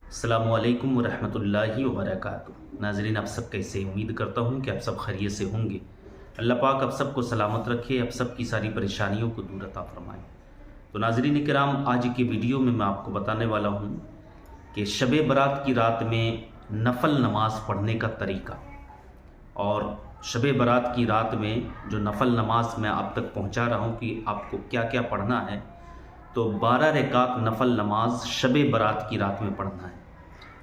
अस्सलामु अलैकुम वरहमतुल्लाहि वबरकातुह। नाज़रीन, आप सब कैसे? उम्मीद करता हूँ कि आप सब खैरियत से होंगे। अल्लाह पाक आप सबको सलामत रखे, आप सब की सारी परेशानियों को दूर अता फरमाए। तो नाज़रीन किराम, आज की वीडियो में मैं आपको बताने वाला हूँ कि शब बारात की रात में नफल नमाज पढ़ने का तरीका, और शब बारात की रात में जो नफल नमाज मैं आप तक पहुँचा रहा हूँ कि आपको क्या क्या पढ़ना है। तो 12 रकात नफल नमाज शब बारात की रात में पढ़ना है,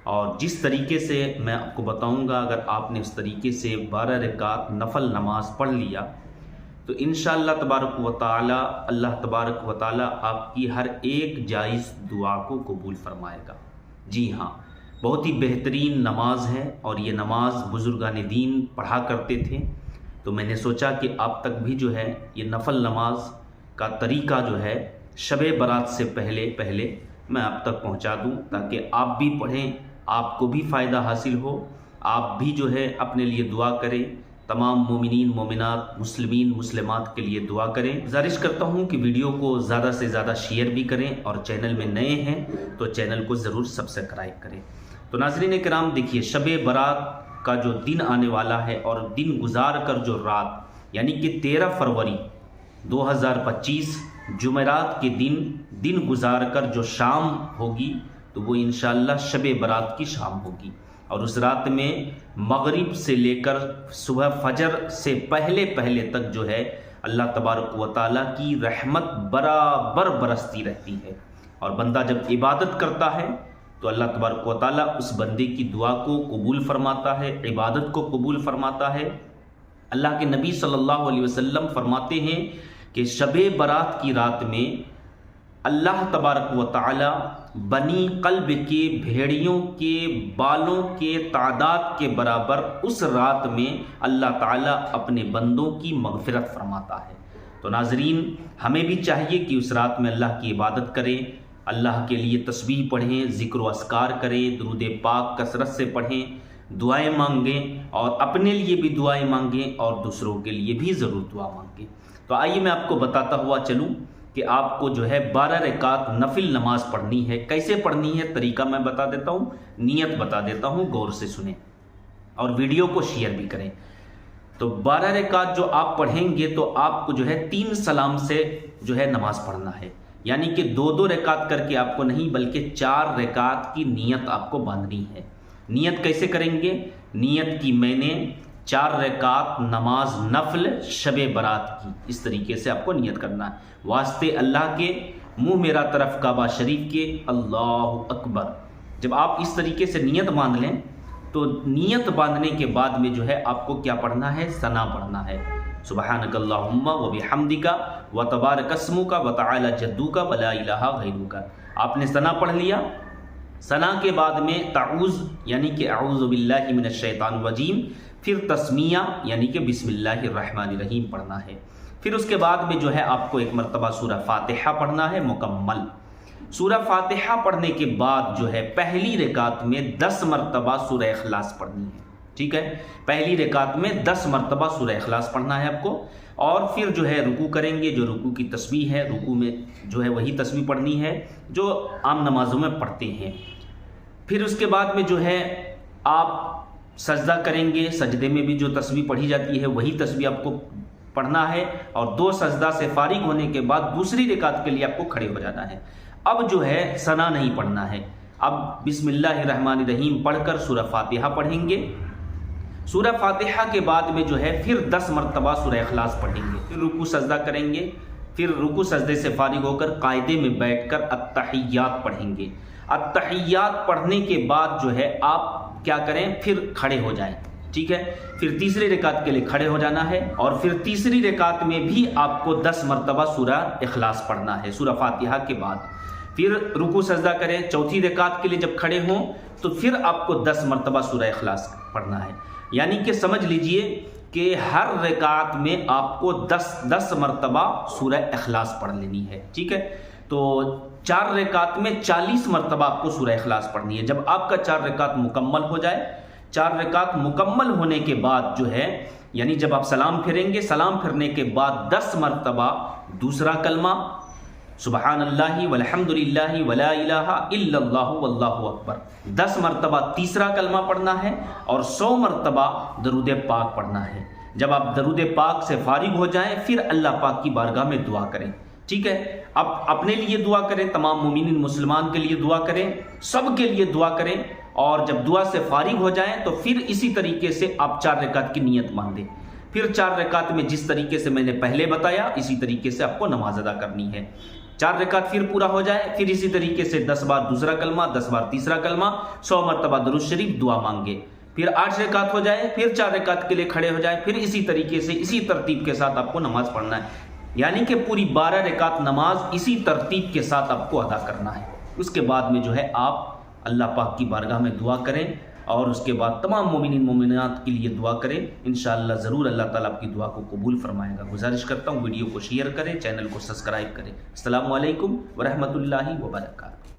और जिस तरीके से मैं आपको बताऊंगा, अगर आपने उस तरीके से 12 रकात नफल नमाज पढ़ लिया तो इंशाअल्लाह तबारक व तआला अल्लाह तबारक व तआला आपकी हर एक जायज़ दुआ को कबूल फरमाएगा। जी हाँ, बहुत ही बेहतरीन नमाज है, और ये नमाज बुज़ुर्गान दीन पढ़ा करते थे। तो मैंने सोचा कि आप तक भी जो है ये नफल नमाज का तरीका जो है शब बारात से पहले पहले मैं आप तक पहुंचा दूं, ताकि आप भी पढ़ें, आपको भी फ़ायदा हासिल हो, आप भी जो है अपने लिए दुआ करें, तमाम मोमिनीन मोमिनात मुस्लिमीन मुस्लिमात के लिए दुआ करें। गुजारिश करता हूं कि वीडियो को ज़्यादा से ज़्यादा शेयर भी करें, और चैनल में नए हैं तो चैनल को ज़रूर सब्सक्राइब करें। तो नाज़रीन किराम, देखिए, शब बारात का जो दिन आने वाला है और दिन गुजार कर जो रात, यानी कि 13 फरवरी 2025 जुमेरात के दिन गुजार कर जो शाम होगी, तो वो इंशाअल्लाह शब बारात की शाम होगी। और उस रात में मगरिब से लेकर सुबह फजर से पहले पहले तक जो है अल्लाह तबारक व तआला की रहमत बराबर बरसती रहती है। और बंदा जब इबादत करता है तो अल्लाह तबारक व तआला उस बंदे की दुआ को कबूल फरमाता है, इबादत को कबूल फरमाता है। अल्लाह के नबी सल्लल्लाहु अलैहि वसल्लम फरमाते हैं कि शब बारात की रात में अल्लाह तबारक व तआला बनी कल्ब के भेड़ियों के बालों के तादाद के बराबर उस रात में अल्लाह ताला अपने बंदों की मगफिरत फरमाता है। तो नाजरीन, हमें भी चाहिए कि उस रात में अल्लाह की इबादत करें, अल्लाह के लिए तस्बीह पढ़ें, ज़िक्र व अस्कार करें, दुरूद पाक कसरत से पढ़ें, दुआएं मांगें, और अपने लिए भी दुआएं मांगें और दूसरों के लिए भी ज़रूर दुआ मांगें। तो आइए मैं आपको बताता हुआ चलूं कि आपको जो है 12 रकात नफिल नमाज पढ़नी है। कैसे पढ़नी है, तरीका मैं बता देता हूं, नियत बता देता हूं, गौर से सुने और वीडियो को शेयर भी करें। तो 12 रकात जो आप पढ़ेंगे तो आपको जो है 3 सलाम से जो है नमाज पढ़ना है, यानी कि 2-2 रकात करके आपको नहीं, बल्कि 4 रकात की नियत आपको बांधनी है। नियत कैसे करेंगे? नियत की मैंने 4 रकात नमाज नफल शब बारात की, इस तरीके से आपको नियत करना है। वास्ते अल्लाह के, मुंह मेरा तरफ काबा शरीफ के, अल्लाहु अकबर। जब आप इस तरीके से नियत बांध लें तो नियत बांधने के बाद में जो है आपको क्या पढ़ना है? सना पढ़ना है। सुबहानकल्लाहुम्मा व बिहम्दिका व तबारक अस्मुका व तआला जद्दुका व ला इलाहा गैरुका। आपने सना पढ़ लिया। सना के बाद में ताऊज़ यानी कि अऊज़ु बिल्लाहि मिनश शैतानिर रजीम, फिर तस्मिया यानी कि बिस्मिल्लाहिर रहमानिर रहीम पढ़ना है। फिर उसके बाद में जो है आपको एक मरतबा सूरह फातिहा पढ़ना है मुकम्मल। सूरह फातिहा पढ़ने के बाद जो है पहली रकात में 10 मरतबा सूरह इखलास पढ़नी है। ठीक है, पहली रकात में 10 मरतबा सूरह इखलास पढ़ना है आपको। और फिर जो है रुकू करेंगे, जो रुकू की तस्बीह है, रुकू में जो है वही तस्बीह पढ़नी है जो आम नमाजों में पढ़ते हैं। फिर उसके बाद में जो है आप सजदा करेंगे, सजदे में भी जो तस्बीह पढ़ी जाती है वही तस्बीह आपको पढ़ना है। और 2 सजदा से फारिग होने के बाद दूसरी रकात के लिए आपको खड़े हो जाना है। अब जो है सना नहीं पढ़ना है, अब बिस्मिल्लाहिर्रहमानिर्रहीम पढ़कर सूरह फातिहा पढ़ेंगे। सूरह फातिहा के बाद में जो है फिर 10 मरतबा सूरह इखलास पढ़ेंगे। फिर रुकू सजदा करेंगे, फिर रुकू सजदे से फारिग होकर कायदे में बैठकर अत्तहियात पढ़ेंगे। अत्तहियात पढ़ने के बाद जो है आप क्या करें? फिर खड़े हो जाएं। ठीक है, फिर तीसरी रकात के लिए खड़े हो जाना है, और फिर तीसरी रकात में भी आपको 10 मरतबा सूरह इखलास पढ़ना है सूरह फातिहा के बाद। फिर रुकू सजदा करें। चौथी रकात के लिए जब खड़े हों तो फिर आपको 10 मरतबा सूरह इखलास पढ़ना है। यानी कि समझ लीजिए कि हर रकात में आपको 10 मरतबा सूरह इखलास पढ़ लेनी है। ठीक है, तो 4 रकात में 40 मरतबा आपको सूरह इखलास पढ़नी है। जब आपका 4 रकात मुकम्मल हो जाए, 4 रकात मुकम्मल होने के बाद जो है, यानी जब आप सलाम फिरेंगे, सलाम फिरने के बाद 10 मरतबा दूसरा कलमा, سبحان اللہ والحمد للہ ولا الہ الا اللہ واللہ اکبر 10 مرتبہ تیسرا کلمہ پڑھنا ہے اور 100 مرتبہ درود پاک پڑھنا ہے۔ جب آپ درود پاک سے فارغ ہو جائیں پھر اللہ پاک کی بارگاہ میں دعا کریں، ٹھیک ہے؟ اب اپنے لیے دعا کریں، تمام مومنین مسلمان کے لیے دعا کریں، سب کے لیے دعا کریں، اور جب دعا سے فارغ ہو جائیں تو پھر اسی طریقے سے آپ 4 رکعت کی نیت باندھیں۔ پھر 4 رکعت میں جس طریقے سے میں نے پہلے بتایا اسی طریقے سے آپ کو نماز ادا کرنی ہے۔ 4 رکعت پھر پورا ہو جائے، پھر اسی طریقے سے 10 بار دوسرا کلمہ، 10 بار تیسرا کلمہ، 100 مرتبہ درود شریف دعا مانگے۔ پھر 8 رکعت ہو جائے، پھر 4 رکعت کے لیے کھڑے ہو جائے، پھر اسی طریقے سے اسی ترتیب کے ساتھ آپ کو نماز پڑھنا ہے، یعنی کہ پوری 12 رکعت نماز اسی ترتیب کے ساتھ آپ کو ادا کرنا ہے۔ اس کے بعد میں جو ہے آپ اللہ پاک کی بارگاہ میں دعا کریں، اور اس کے بعد تمام مومنین مومنات کے لیے دعا کریں، انشاءاللہ ضرور اللہ تعالیٰ آپ کی دعا کو قبول فرمائے گا۔ گزارش کرتا ہوں ویڈیو کو شیئر کریں، چینل کو سبسکرائب کریں۔ السلام علیکم ورحمۃ اللہ وبرکاتہ۔